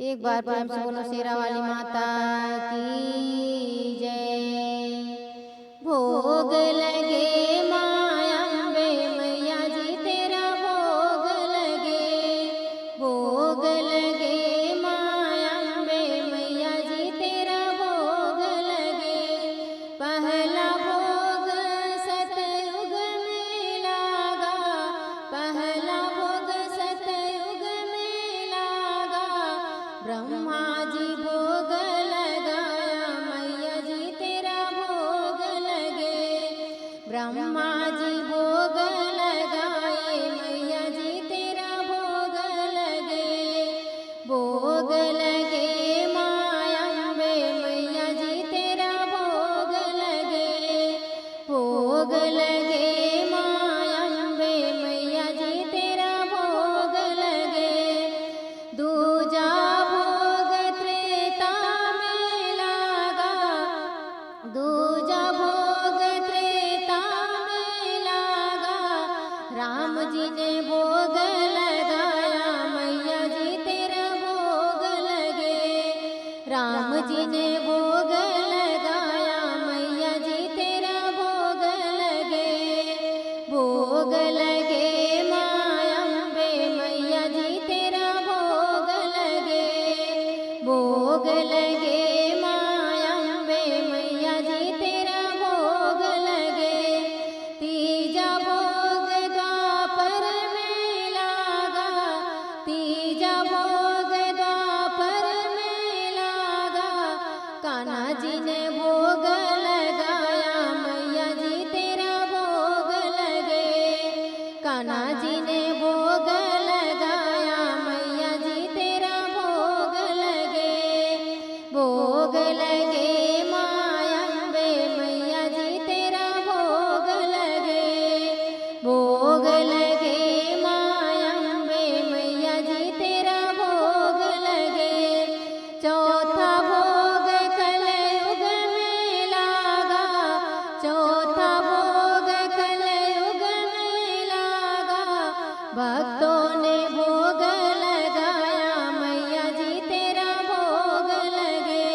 एक बार प्रेम से बोलो शेरा वाली माता की जय। भोग लगे माया अम्बे मैया जी तेरा भोग लगे, भोग लगे माया अम्बे मैया जी तेरा भोग लगे। पहला भोग सतयुग में लागा, पहला भोग सतयुग में लागा। ब्रह्मा जी भोग लगाया मैया जी तेरा भोग लगे, ब्रह्मा जी भोग लगाए मैया जी तेरा भोग लगे। भोग लगे माया अम्बे मैया जी तेरा भोग लगे, भोग लगे माया अम्बे मैया जी तेरा भोग लगे। दूजा भोग त्रेता में लागा, दूजा भोग त्रेता में लागा। राम जी ने भोग लगाया मैया जी तेरा भोग लगे, राम जी ने भोग लगाया मैया जी तेरा भोग लगे। भोग लगे माया अम्बे मैया जी तेरा भोग लगे, भोग लगे माया अम्बे मैया जी तेरा भोग लगे। तीजा भोग द्वापर में लागा, तीजा भोग द्वापर में लागा। कान्हा जी ने भोग लगाया मैया जी तेरा भोग लगे, कान्हा जी ने भोग लगाया मैया जी तेरा भोग लगे। भोग लगे माया अम्बे मैया जी तेरा भोग लगे, भोग लगे माया अम्बे मैया जी तेरा भोग लगे। चौथा भोग कलयुग में लागा, चौथा भोग कलयुग में लागा। भक्तों ने भोग लगाया मैया जी तेरा भोग लगे,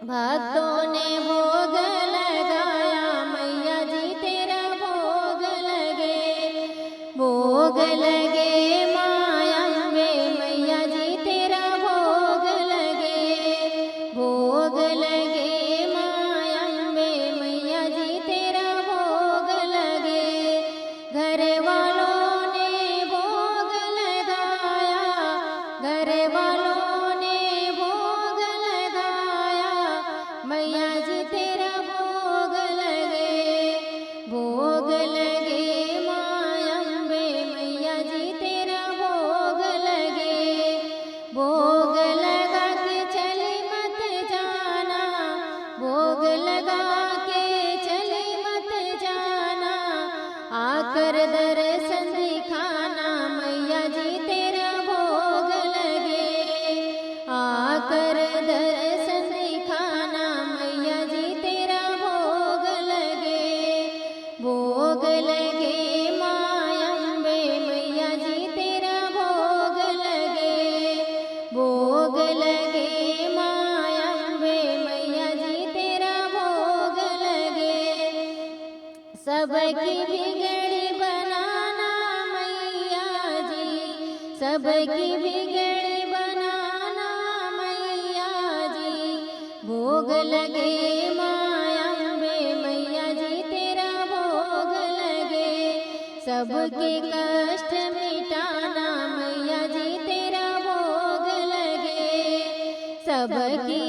भक्तों ने भोग लगाया मैया जी तेरा भोग लगे। भोग लगे माया अम्बे मैया जी तेरा भोग लगे, भोग लगे माया अम्बे मैया जी तेरा भोग लगे। घर वालों ने भोग लगाया, घर वालों ने भोग लगाया मैया जी तेरा भोग लगे। भोग लगे माया अम्बे मैया जी तेरा भोग लगे। भोग लगा के चली मत जाना, भोग लगा के चली मत जाना। आकर दर्शन दिखाना मैया जी तेरा भोग लगे, आकर दर्शन दिखाना मैया जी तेरा भोग लगे। भोग लगे माया अम्बे मैया जी तेरा भोग लगे, भोग लगे माया अम्बे मैया जी तेरा भोग लगे। सबकी बिगड़ी बनाना मैया जी, सबकी बिगड़ी बनाना मैया जी। भोग लगे माया अम्बे मैया जी तेरा भोग लगे। सबके कष्ट मिटाना मैया जी तेरा भोग लगे, सबकी